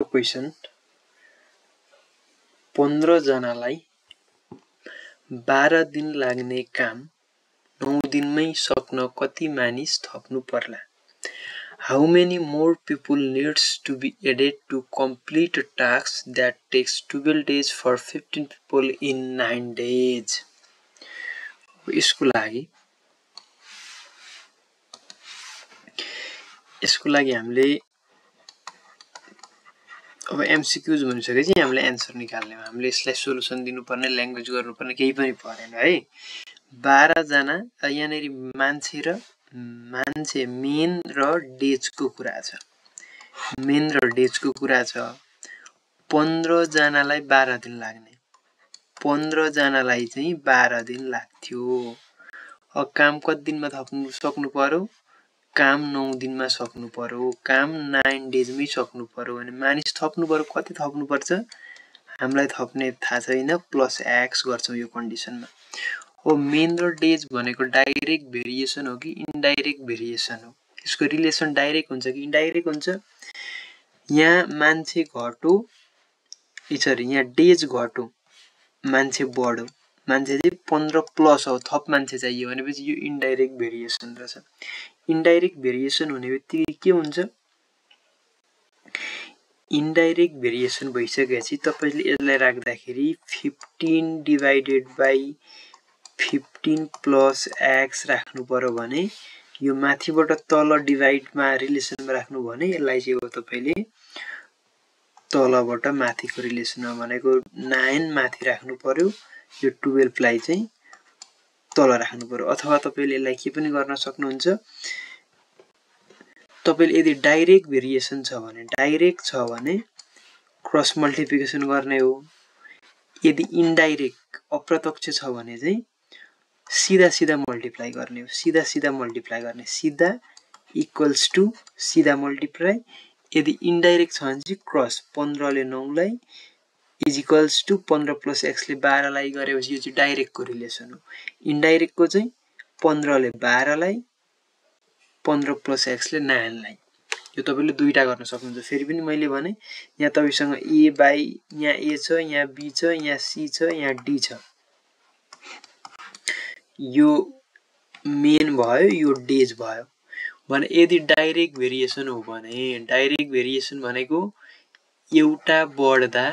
Question 15 जनालाई 12 दिन लाग्ने काम 9 दिनमै सक्न कति मानिस थप्नु पर्ला? How many more people needs to be added to complete a task that takes 12 days for 15 people in 9 days? यसको लागि हामीले अब एमसीक्यूज भनिसकेपछि हामीले आन्सर निकाल्ने हो। हामीले यसलाई सोलुसन दिनुपर्ने, ल्याङ्ग्वेज गर्नुपर्ने केही पनि परेन है। 12 जना यहाँनेरि मान्छे मेन र डेजको कुरा छ। मेन र डेजको कुरा छ। 15 जनालाई 12 दिन लाग्ने। 15 जनालाई चाहिँ 12 दिन लाग्थ्यो। अब काम कति दिनमा थप्नु सक्नु पर्यो? काम 9 दिनमा सक्नु पर्यो। काम 9 डेजमै सक्नु पर्यो भने मानिस थप्नु पर्यो। कति थप्नु पर्छ? हामीलाई थप्ने थाहा छैन, प्लस एक्स गर्छौं यो कन्डिसनमा। हो मेन र डेज भनेको डाइरेक्ट भेरिएसन हो कि इन्डाइरेक्ट भेरिएसन हो? यसको रिलेसन डाइरेक्ट हुन्छ कि इन्डाइरेक्ट हुन्छ? यहाँ मान्छे घट्यो, यहाँ डेज घट्यो, मान्छे बढ्यो। मान्छे चाहिँ 15 प्लस हो, थप मान्छे चाहियो भनेपछि यो इन्डाइरेक्ट भेरिएसन रहेछ। इन्डाइरेक्ट भेरिएसन हुने बित्तिकै के हुन्छ? इन्डाइरेक्ट भेरिएसन भइसकेपछि तपाईले यसलाई राख्दाखेरि 15 डिवाइडेड बाइ 15 प्लस एक्स राख्नु पर्यो भने यो माथिबाट तल डिवाइडमा रिलेसनमा राख्नु भने यसलाई चाहिँ हो तपाईले तलबाट माथिको रिलेसनमा भनेको 9 माथि राख्नु पर्यो, यो 12 लाई चाहिँ तल राख्नु पर्यो। अथवा तपाईले यसलाई के पनि गर्न सक्नुहुन्छ, तपाईले यदि डाइरेक्ट भेरिएसन छ भने क्रस मल्टिप्लिकेसन गर्ने हो। यदि इन्डाइरेक्ट अप्रत्यक्ष छ भने चाहिँ सीधा मल्टिप्लाई गर्ने हो। सीधा मल्टिप्लाई गर्ने, सीधा इक्वल्स टु सीधा मल्टिप्लाई। यदि इन्डाइरेक्ट छ भने चाहिँ क्रस 15 ले 9 लाई is equals to 15 plus x ले 12 लाई गरेपछि यो चाहिँ डाइरेक्टको रिलेसन हो। इन्डाइरेक्टको चाहिँ 15 ले 12 लाई 15 प्लस एक्स ले 9 लाई। यो तपाईले दुईटा गर्न सक्नुहुन्छ। फेरि पनि मैले भने यहाँ तपाईसँग ए बाइ यहाँ ए छ, यहाँ बी छ, यहाँ सी छ, यहाँ डी छ। यो मेन भयो, यो डेज भयो भने यदि डाइरेक्ट भेरिएसन हो भने डाइरेक्ट भेरिएसन भनेको एउटा बढ्दा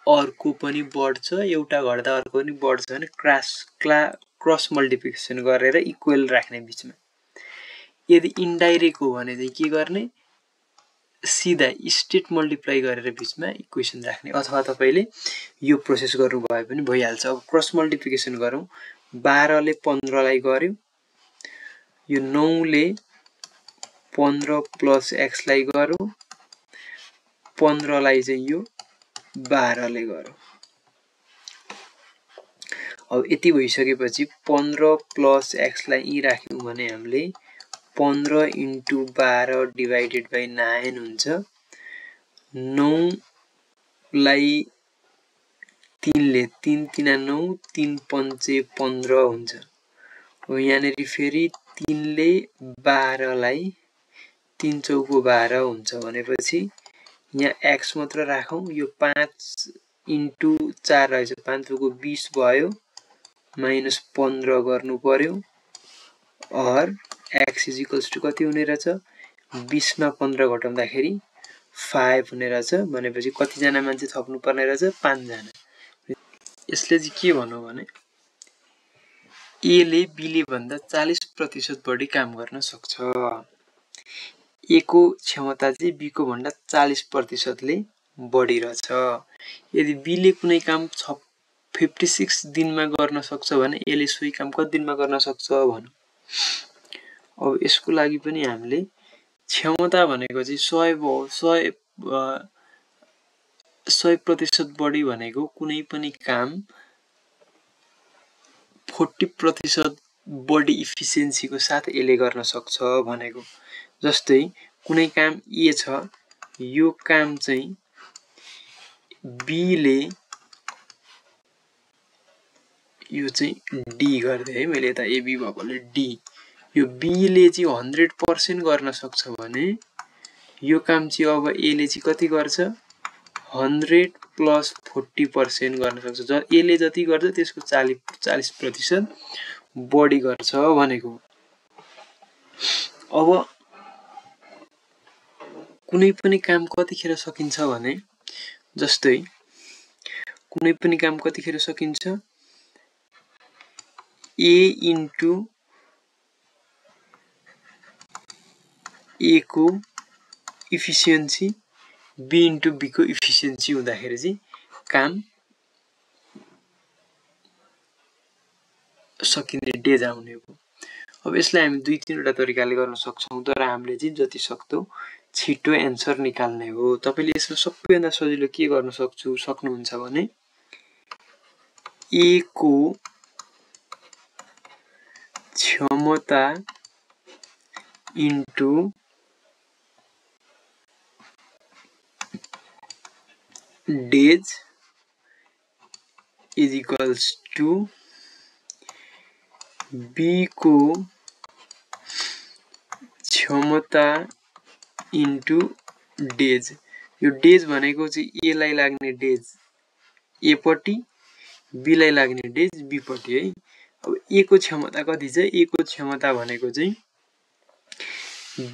अर्को पनि बढ्छ, एउटा घट्दा अर्को पनि बढ्छ भने क्रस मल्टिप्लिकेसन गरेर इक्वल राख्ने बीचमा। यदि इन्डाइरेक्ट हो भने चाहिँ के गर्ने? सीधा स्ट्रेट मल्टिप्लाई गरेर बीचमा इक्वेसन राख्ने। अथवा तपाईले यो प्रोसेस गर्नु भए पनि भइहाल्छ। अब क्रस मल्टिप्लिकेसन गरौँ। 12 ले 15 लाई गर्यो, यो 9 ले 15 प्लस एक्स लाई गर्यो, 15 लाई चाहिँ यो 12 ले गर्यो। अब यति भइसकेपछि 15 प्लस एक्स लाई यी राख्यौं भने हामीले 15 इन्टु 12 डिवाइडेड बाइ 9 हुन्छ। 9 लाई 3 ले 3 3 9 3 5 15 हुन्छ। हो यहाँनेरि फेरि 3 ले 12 लाई 3 चौको 12 हुन्छ भनेपछि यहाँ एक्स मात्र राखौं। यो 5 इन्टु 4 रहेछ, 5 चौको 20 भयो, माइनस 15 गर्नु पर्यो। और एक्स इज इक्वल्स टु कति हुने रहेछ? 20 मा 15 घटाउँदाखेरि 5 हुने रहेछ भनेपछि कति जना मान्छे थप्नु पर्ने रहेछ? 5 जना। यसले चाहिँ के भन्नु भने ए ले बी ले भन्दा 40% बढी काम गर्न सक्छ। ए को क्षमता चाहिँ बी को भन्दा 40% ले बढी रहेछ। यदि बी ले कुनै काम 56 दिनमा गर्न सक्छ भने ए ले सोही काम कति दिनमा गर्न सक्छ भन्नु। अब यसको लागि पनि हामीले क्षमता भनेको चाहिँ 100% बढी भनेको कुनै पनि काम 40% बढी इफिसियन्सीको साथ यसले गर्न सक्छ भनेको। जस्तै कुनै काम ए छ, यो काम चाहिँ बी ले यो चाहिँ डी गर्दै है, मैले यता एबी भएकोले डी, यो बी ले चाहिँ 100% गर्न सक्छ भने यो काम चाहिँ अब ए ले चाहिँ कति गर्छ 100 प्लस 40% गर्न सक्छ। ए ले जति गर्छ त्यसको 40% बढी गर्छ भनेको। अब कुनै पनि काम कतिखेर सकिन्छ भने जस्तै कुनै पनि काम कतिखेर सकिन्छ ए इन्टु ए को इफिसियन्सी बी इन्टु बी को इफिसियन्सी हुँदाखेरि चाहिँ काम सकिने डेज आउने हो। अब यसलाई हामी दुई तीनवटा तरिकाले गर्न सक्छौं, तर हामीले चाहिँ जति सक्दो छिटो एन्सर निकाल्ने हो। तपाईले यसमा सबैभन्दा सजिलो के गर्न सक्नुहुन्छ भने ए को क्षमता into days is equals to B को क्षमता इन्टु डेज। यो डेज भनेको चाहिँ ए लाई लाग्ने डेज ए पट्टि, बी लाई लाग्ने डेज बी पट्टि है। अब ए को क्षमता कति छ? ए को क्षमता भनेको चाहिँ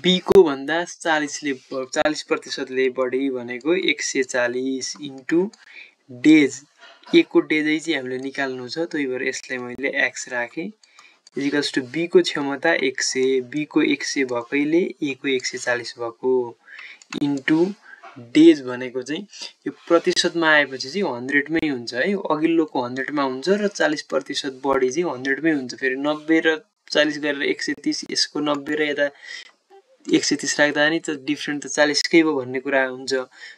बी को भन्दा 40% ले बढी भनेको 140 इन्टु डेज। ए को डेज चाहिँ हामीले निकाल्नु छ, त्यही भएर यसलाई मैले x राखे इक्वल्स टु बी को क्षमता 100, बी को 100 भएकोले ए को 140 भएको इन्टु डेज भनेको चाहिँ यो प्रतिशतमा आएपछि चाहिँ 100 मै हुन्छ है। अघिल्लोको 100 मा हुन्छ र 40% बढी चाहिँ 100 मै हुन्छ। फेरि 90 र 40 गरेर 130, यसको 90 र यता 130 राख्दा नि त डिफरेन्ट त 40 कै हो भन्ने कुरा हुन्छ।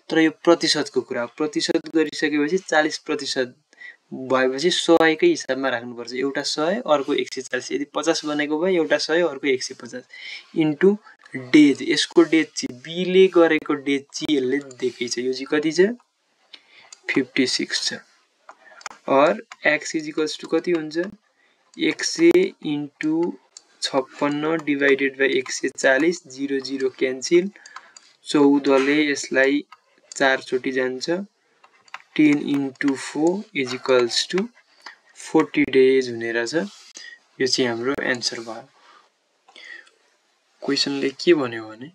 तर यो प्रतिशतको कुरा, प्रतिशत गरिसकेपछि 40% भएपछि 100 कै हिसाबमा राख्नुपर्छ। एउटा 100 अर्को 140, यदि 50 बनेको भए एउटा 100 अर्को 150 इन्टु डेज। यसको डेज चाहिँ बी ले गरेको डेज चाहिँ यसले दिएकै छ, यो चाहिँ कति छ 56 छ। और x इज इक्वल्स टु कति हुन्छ 100 इन्टु 56 डिवाइडेड बाइ 140, 0 0 क्यान्सिल, 14 ले यसलाई 4 चोटि जान्छ, 10 into 4 is equals to 40 days हुने रहेछ। यो चाहिँ हाम्रो एन्सर भयो। क्वेशनले के भन्यो भने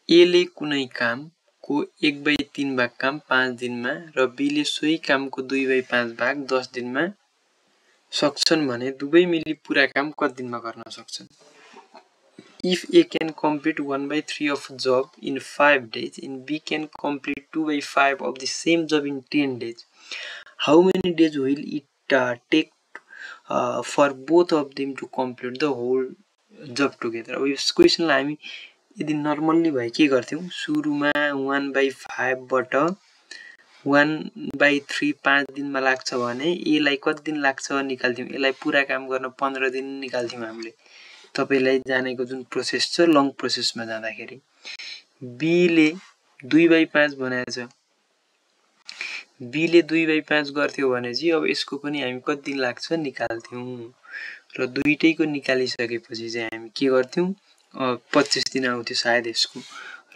ए ले कुनै कामको 1/3 भाग काम 5 दिनमा र बी ले सोही कामको 2/5 भाग 10 दिनमा सक्छन् भने दुवै मिली पूरा काम कति दिनमा गर्न सक्छन्? If A can complete 1/3 of job in 5 days and B can complete 2/5 of the same job in 10 days, how many days will it take for both of them to complete the whole job together? अब यस क्वेशनलाई हामी यदि normally भए के गर्थ्यौं, सुरुमा 1/5 बाट 1/3 5 दिनमा लाग्छ भने ए लाई कति दिन लाग्छ निकाल्थ्यौं। यसलाई पूरा काम गर्न 15 दिन निकाल्थ्यौं हामीले। तपाईलाई जानेको जुन प्रोसेस छ लङ प्रोसेसमा जाँदाखेरि बी ले 2/5 बनाएछ, बी ले 2/5 गर्थ्यो भने चाहिँ अब यसको पनि हामी कति दिन लाग्छ निकाल्थ्यौं र दुईटैको निकालिसकेपछि चाहिँ हामी के गर्थ्यौं 25 दिन आउँथ्यो सायद यसको,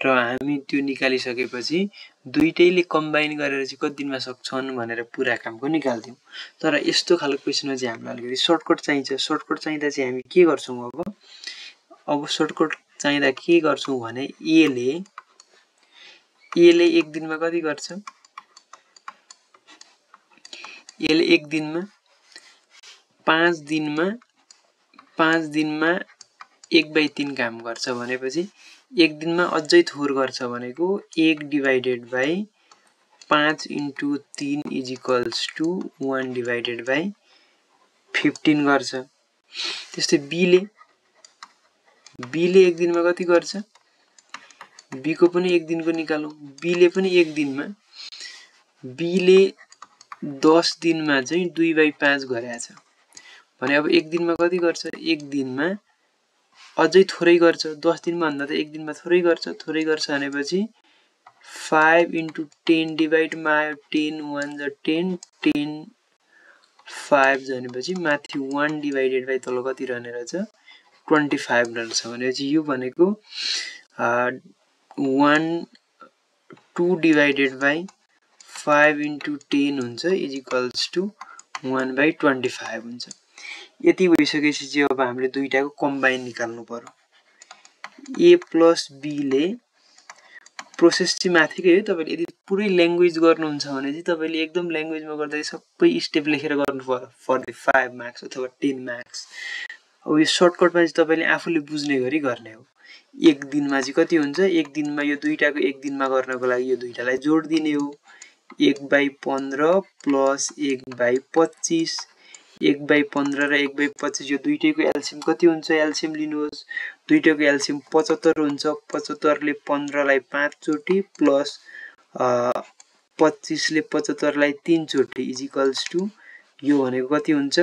र हामी त्यो निकालिसकेपछि दुईटैले कम्बाइन गरेर चाहिँ कति दिनमा सक्छन् भनेर पूरा कामको निकाल्थ्यौं। तर यस्तो खालको क्वेशनमा चाहिँ हामीलाई अलिकति सर्टकट चाहिन्छ। सर्टकट चाहिँदा चाहिँ हामी के गर्छौं अब सर्टकट चाहिँदा के गर्छौं भने ए ले एक दिनमा कति गर्छ? ए ले एक दिनमा 5 दिनमा 1/3 काम गर्छ भनेपछि एक दिनमा अझै थोर गर्छ भनेको 1 divided by 5 into 3 is equals to 1 divided by 15 गर्छ। त्यस्तै बी ले एक दिनमा कति गर्छ? बी को पनि एक दिनको निकालौं। बी ले पनि एक दिनमा, बी ले 10 दिनमा चाहिँ 2/5 गरेछ भने अब एक दिनमा कति गर्छ? एक दिनमा अझै थोरै गर्छ। 10 दिनमा भन्दा त एक दिनमा थोरै गर्छ भनेपछि 5 इन्टु 10 डिवाइडमा आयो 10 1 जा 10 10 5 भनेपछि माथि 1 डिवाइडेड बाइ तल कति रहने रहेछ 25 रहन्छ भनेपछि यो भनेको 2 डिवाइडेड बाई 5 into 10 हुन्छ इज इक्वल्स टु 1/25 हुन्छ। यति भइसकेपछि चाहिँ अब हामीले दुईटाको कम्बाइन निकाल्नु पर्यो। ए प्लस बी ले प्रोसेस चाहिँ माथिकै हो, तपाईले यदि पुरै ल्याङ्ग्वेज गर्नुहुन्छ भने चाहिँ तपाईले एकदम ल्याङ्ग्वेजमा गर्दा सबै स्टेप लेखेर गर्नु पर्यो फर द 5 मार्क्स अथवा 10 मार्क्स। अब यो सर्टकटमा चाहिँ तपाईले आफूले बुझ्ने गरी गर्ने हो। एक दिनमा चाहिँ कति हुन्छ, एक दिनमा यो दुईटाको एक दिनमा गर्नको लागि यो दुईटालाई जोड दिने हो। 1/15 प्लस 1/25, 1/15 र 1/25 यो दुईटैको एलसिएम कति हुन्छ, एलसिएम लिनुहोस्। दुईटैको एलसिएम 75 हुन्छ। 75 ले 15 लाई 5 चोटी प्लस 25 ले 75 लाई 3 चोटी इज इक्वल्स टु यो भनेको कति हुन्छ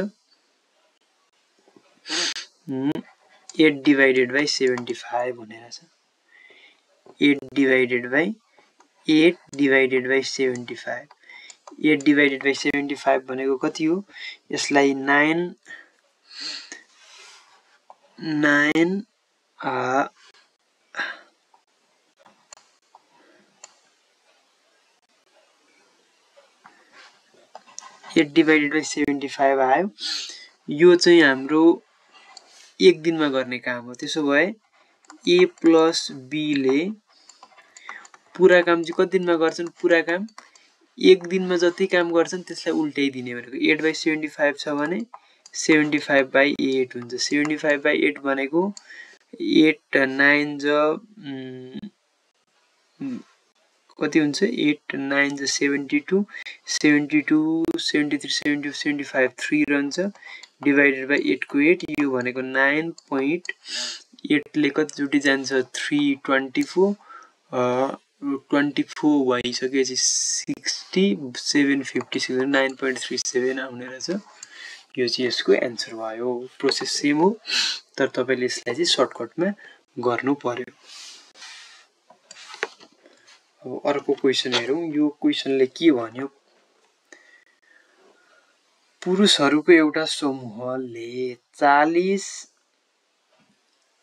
8 डिवाइडेड बाई 75 हुने रहेछ। 8 डिवाइडेड बाई 75। 8 डिवाइडेड बाई 75 भनेको कति हो, यसलाई 9 8 डिवाइडेड बाई 75 आयो। यो चाहिँ हाम्रो एक दिनमा गर्ने काम हो। त्यसो भए ए प्लस बी ले पुरा काम चाहिँ कति दिनमा गर्छन्, पुरा काम एक दिनमा जति काम गर्छन् त्यसलाई उल्टाइदिने भनेको 8/75 छ भने 75/8 हुन्छ। 75/8 भनेको 8 9 ज कति हुन्छ, 8 9 ज 72, 72 73 72 75 3 रहन्छ डिवाइडेड बाई 8 को 8 यो भनेको 9.8 ले कति चोटी जान्छ 3 24 24 भइसकेपछि 60 756 9.37 आउने रहेछ। यो चाहिँ यसको एन्सर भयो। प्रोसेस सेम हो तर तपाईले यसलाई चाहिँ सर्टकटमा गर्नु पर्यो। अब अर्को क्वेशन हेरौं। यो क्वेशनले के भन्यो, पुरुषहरूको एउटा समूहले 40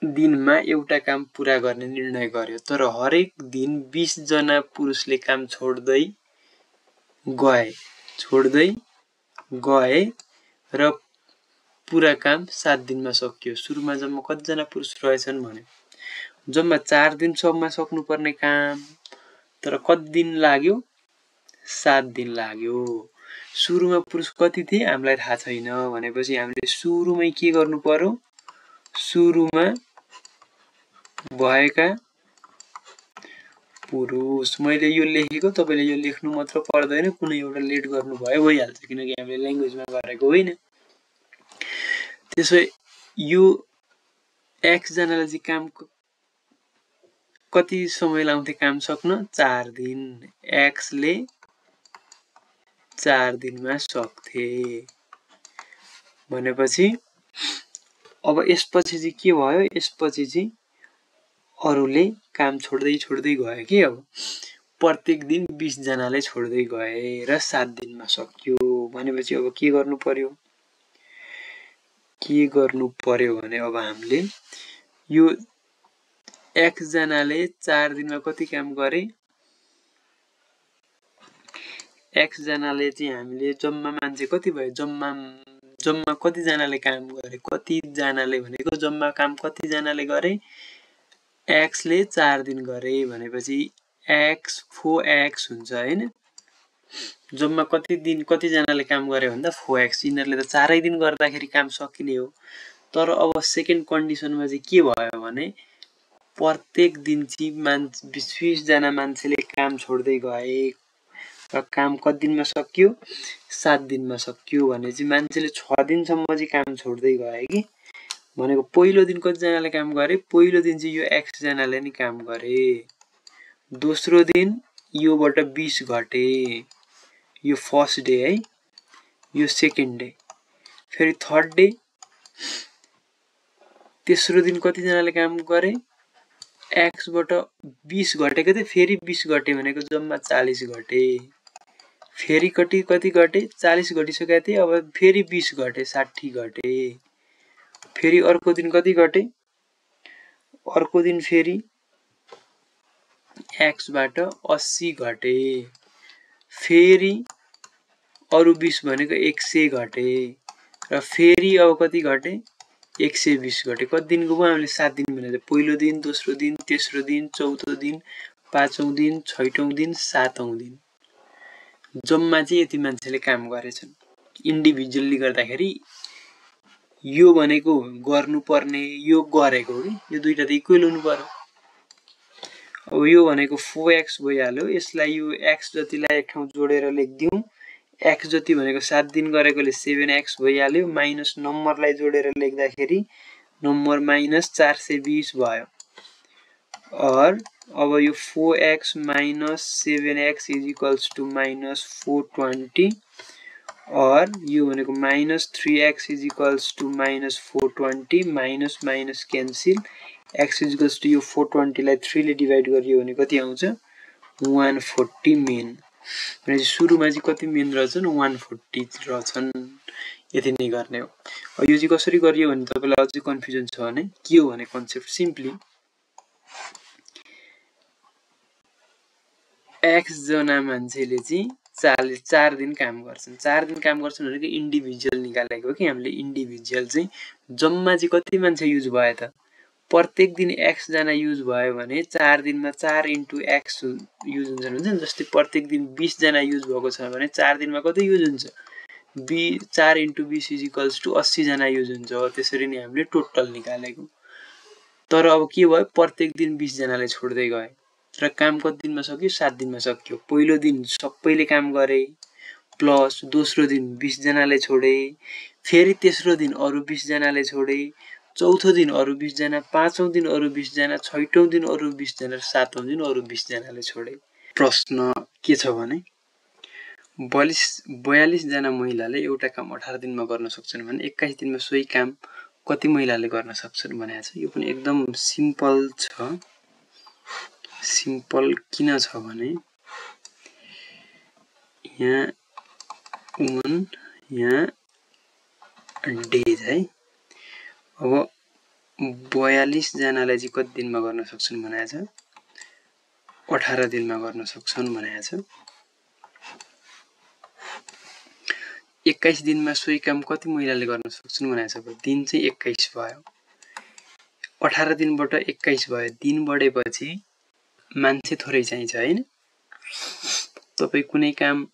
दिनमा एउटा काम पूरा गर्ने निर्णय गर्यो, तर हरेक दिन 20 जना पुरुषले काम छोड्दै गए र पूरा काम 7 दिनमा सकियो। सुरुमा जम्मा कति जना पुरुष रहेछन् भने जम्मा 4 दिनसम्म सक्नुपर्ने काम, तर कति दिन लाग्यो 7 दिन लाग्यो। सुरुमा पुरुष कति थिए हामीलाई थाहा छैन भनेपछि हामीले सुरुमै के गर्नु पर्यो, सुरुमा भएका पुरुष, मैले यो लेखेको तपाईले यो लेख्नु मात्र पर्दैन, कुनै एउटा लेट गर्नु भयो भइहाल्छ किनकि हामीले ल्याङ्ग्वेजमा गरेको होइन। त्यसै यो x जनाले चाहिँ काम कति समय लाउँथे काम सक्न, 4 दिन। x ले 4 दिनमा सक्थे भनेपछि अब यसपछि चाहिँ के भयो, यसपछि चाहिँ अरूले काम छोड्दै गए के। अब प्रत्येक दिन 20 जनाले छोड्दै गए र 7 दिनमा सकियो भनेपछि अब के गर्नु पर्यो भने अब हामीले यो x जनाले 4 दिनमा कति काम गरे, x जनाले चाहिँ हामीले जम्मा मान्छे कति भयो, जम्मा कति जनाले काम गरे, कति जनाले भनेको जम्मा काम कति जनाले गरे, x ले 4 दिन गरे भनेपछि x 4x हुन्छ हैन। जम्मा कति दिन कति जनाले काम गरे भन्दा 4x, यिनीहरुले त 4 दिन गर्दाखेरि काम सकिने हो। तर अब सेकेन्ड कन्डिसनमा चाहिँ के भयो भने प्रत्येक दिन चाहिँ 20 जना मान्छेले काम छोड्दै गए र काम कति दिनमा सकियो, 7 दिनमा सकियो भने चाहिँ मान्छेले 6 दिनसम्म चाहिँ काम छोड्दै गए कि भनेको पहिलो दिन कति जनाले काम गरे, पहिलो दिन चाहिँ यो x जनाले नि काम गरे, दोस्रो दिन योबाट 20 घटे, यो फर्स्ट डे है, यो सेकेन्ड डे, फेरि थर्ड डे, तेस्रो दिन कति जनाले काम गरे, x बाट 20 घटेको थियो, फेरि 20 घटे भनेको जम्मा 40 घटे, फेरि कति घटे 40 घटिसकेको थिए, अब फेरि 20 घटे 60 घटे, फेरि अर्को दिन कति घटे, अर्को दिन फेरि x बाट 80 घटे, फेरि अरु 20 भनेको 100 घटे र फेरि अब कति घटे 120 घटे। कति दिनको भयो हामीले 7 दिन भनेको, पहिलो दिन, दोस्रो दिन, तेस्रो दिन, चौथो दिन, पाँचौं दिन, छैटौं दिन, सातौं दिन, जम्मा चाहिँ यति मान्छेले काम गरेछन्। इन्डिभिजुअली गर्दाखेरि यो भनेको गर्नुपर्ने, यो गरेको हो कि, यो दुईटा त इक्वल हुनु पर्यो। अब यो भनेको 4x भइहाल्यो, यसलाई यो x जतिलाई एक ठाउँ जोडेर लेख्दियौं, x जति भनेको 7 दिन गरेकोले 7x भइहाल्यो, माइनस नम्बरलाई जोडेर लेख्दाखेरि नम्बर माइनस 420 भयो। और अब यो 4x minus 7x is equals to minus 420 और यो भनेको minus 3x is equals to minus 420, minus minus cancel, x is equals to यो 420 लाई 3 ले डिभाइड गरियो भने कति आउँछ 140 मेन। भनेपछि सुरुमा चाहिँ कति मेन रहछन् 140 रहछन्। यति नै गर्ने हो। यो चाहिँ कसरी गरियो भने तपाईलाई अझै कन्फ्युजन छ भने के हो भने कन्सेप्ट सिम्पली x जना मान्छेले चाहिँ 4 दिन काम गर्छन्। 4 दिन काम गर्छन् भनेको इन्डिभिजुअल निकालेको हो कि हामीले। इन्डिभिजुअल चाहिँ जम्मा चाहिँ कति मान्छे युज भयो त, प्रत्येक दिन x जना युज भयो भने 4 दिनमा 4 इन्टु x युज हुन्छ नि। जस्तै प्रत्येक दिन 20 जना युज भएको छ भने 4 दिनमा कति युज हुन्छ 4 इन्टु 20 इज इक्वल्स टू 80 जना युज हुन्छ। त्यसरी नै हामीले टोटल निकालेको। तर अब के भयो प्रत्येक दिन 20 जनाले छोड्दै गए र काम कति दिनमा सक्यो 7 दिनमा सक्यो। पहिलो दिन सबैले काम गरे प्लस दोस्रो दिन 20 जनाले छोडे, फेरि तेस्रो दिन अरु 20 जनाले छोडे, चौथो दिन अरु 20 जना, पाँचौं दिन अरु 20 जना, छैटौं दिन अरु 20 जना, सातौं दिन अरु 20 जनाले छोडे। प्रश्न के छ भने 42 जना महिलाले एउटा काम 18 दिनमा गर्न सक्छन् भने 21 दिनमा सोही काम कति महिलाले गर्न सक्छन् भनेको छ। यो पनि एकदम सिम्पल छ। सिम्पल किन छ भने यहाँ वुमन यहाँ डेज है। अब 42 जनालाई चाहिँ कति दिनमा गर्न सक्छन् भनेको छ 18 दिनमा गर्न सक्छन् भनेको छ। 21 दिनमा सोही काम कति महिलाले गर्न सक्छन् भनेको छ। दिन चाहिँ 21 भयो, 18 दिनबाट 21 भयो, दिन बढेपछि मान्छे थोरै चाहिन्छ हैन। तपाई कुनै काम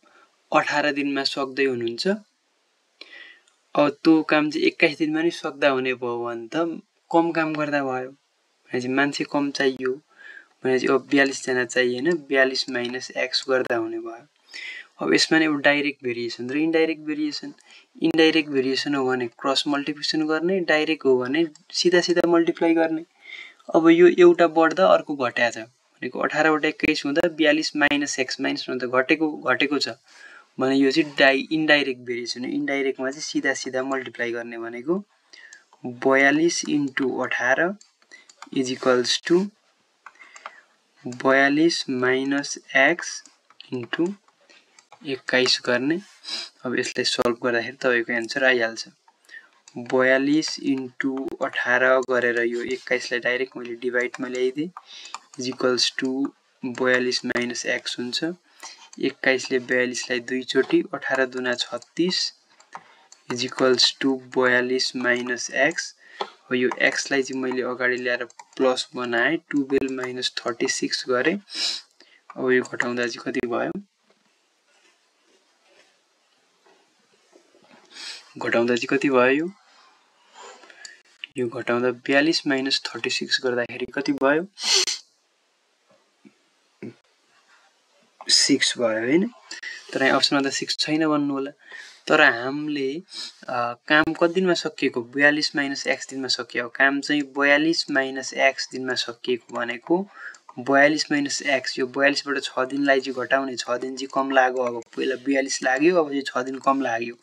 18 दिनमा सक्दै हुनुहुन्छ, अब त्यो काम चाहिँ 21 दिनमा नि सक्दा हुने भयो भने त कम काम गर्दा भयो। भनेपछि मान्छे कम चाहियो भनेपछि अब 42 जना चाहिए हैन, 42 माइनस x गर्दा हुने भयो। अब यसमा नि एउटा डाइरेक्ट भेरिएसन र इन्डाइरेक्ट भेरिएसन। इन्डाइरेक्ट भेरिएसन हो भने क्रस मल्टिप्लिकेसन गर्ने, डाइरेक्ट हो भने सिधा सिधा मल्टिप्लाई गर्ने। अब यो एउटा बढ्दा अर्को घट्या छ भनेको 18 बाट 21 हुँदा 42 माइनस x माइनस हुँदा घटेको छ भने यो चाहिँ इन्डाइरेक्ट भेरिएसन हो। इन्डाइरेक्टमा चाहिँ सिधा सिधा मल्टिप्लाई गर्ने भनेको 42 into 18 is equals to 42 minus x into 21 गर्ने। अब यसलाई सल्भ गर्दाखेरि तपाईको आन्सर आइहाल्छ। 42 इन्टु 18 गरेर यो 21 लाई डाइरेक्ट मैले डिभाइडमा ल्याइदिए is equals to 42 minus x हुन्छ। 21 ले 42 लाई दुई चोटी 18 दुना 36 is equals to 42 minus x। अब यो x लाई चाहिँ मैले अगाडि ल्याएर प्लस बनाए 12 माइनस 36 गरे। अब यो घटाउँदा चाहिँ कति भयो, घटाउँदा चाहिँ कति भयो यो घटाउँदा 42 माइनस 36 गर्दाखेरि कति भयो 6 भयो हैन। तर यहाँ अप्सनमा त 6 छैन भन्नु होला। तर हामीले काम कति दिनमा सकिएको 42 माइनस x दिनमा सकियो। काम चाहिँ 42 माइनस x दिनमा सकिएको भनेको 42 माइनस x यो 42 बाट 6 दिनलाई चाहिँ घटाउने, 6 दिन चाहिँ कम लाग्यो। अब पहिला 42 लाग्यो, अब चाहिँ 6 दिन कम लाग्यो।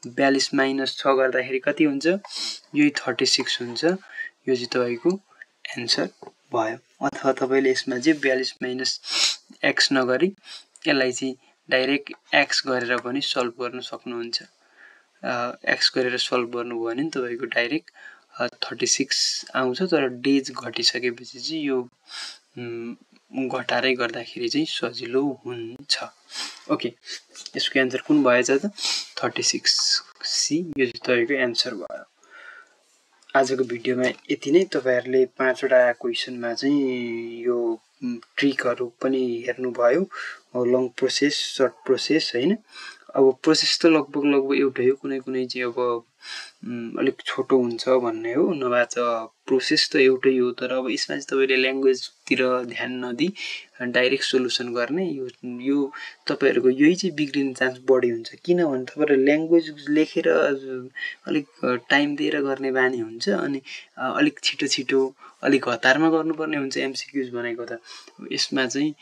42 माइनस 6 गर्दाखेरि कति हुन्छ यही 36 हुन्छ। यो चाहिँ तपाईको आन्सर भयो। अथवा तपाईले यसमा चाहिँ 42 माइनस x नगरी यसलाई चाहिँ डाइरेक्ट x गरेर पनि सल्भ गर्न सक्नुहुन्छ। x गरेर सल्भ गर्नुभयो भने तपाईको डाइरेक्ट 36 आउँछ तर डेज घटिसकेपछि चाहिँ यो घटारै गर्दाखेरि चाहिँ सजिलो हुन्छ। ओके, यसको एन्सर कुन भएछ त 36C, यो चाहिँ तपाईँको एन्सर भयो। आजको भिडियोमा यति नै। तपाईहरुले 5 वटा क्वेशनमा चाहिँ यो ट्रिकहरु पनि हेर्नुभयो, लङ प्रोसेस, सर्ट प्रोसेस हैन। अब प्रोसेस त लगभग एउटै हो, कुनै चाहिँ अब अलिक छोटो हुन्छ भन्ने हो, नभए त प्रोसेस त एउटै हो। तर अब यसमा चाहिँ तपाईले ल्याङ्ग्वेज तिर ध्यान नदिई डाइरेक्ट सोलुसन गर्ने, यो तपाईहरुको यही चाहिँ बिग्रिने चान्स बढी हुन्छ। किनभने तपाईहरुले ल्याङ्ग्वेज लेखेर अलिक टाइम दिएर गर्ने बानी हुन्छ, अनि अलिक छिटो अलिक हतारमा गर्नुपर्ने हुन्छ एमसीक्यूज भनेको त। यसमा चाहिँ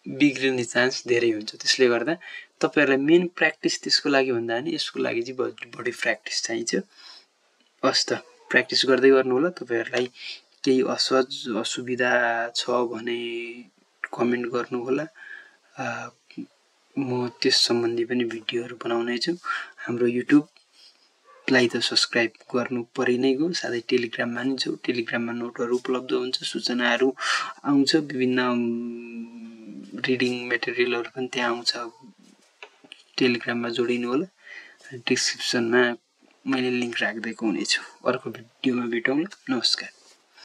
बिग्रिने चान्स धेरै हुन्छ। त्यसले गर्दा तपाईहरुलाई मेन प्र्याक्टिस त्यसको लागि भन्दा नि यसको लागि चाहिँ बढी प्र्याक्टिस चाहिन्छ। हस् त, प्र्याक्टिस गर्दै गर्नु होला। तपाईहरुलाई केही असहज असुविधा छ भने कमेन्ट गर्नु होला। म त्यस सम्बन्धी पनि भिडियोहरु बनाउने छु। हाम्रो युट्युबलाई त सब्स्क्राइब गर्नु परि नै गयो, साथै टेलिग्राममा नि छु। टेलिग्राममा नोटहरु उपलब्ध हुन्छ, सूचनाहरु आउँछ, विभिन्न रिडिङ मेटेरियलहरु पनि त्यहाँ आउँछ। टेलिग्राममा जोडिनु होला। डिस्क्रिप्सनमा मैले लिंक राख्दिएको हुनेछु। अर्को भिडियोमा भेटौँला। नमस्कार।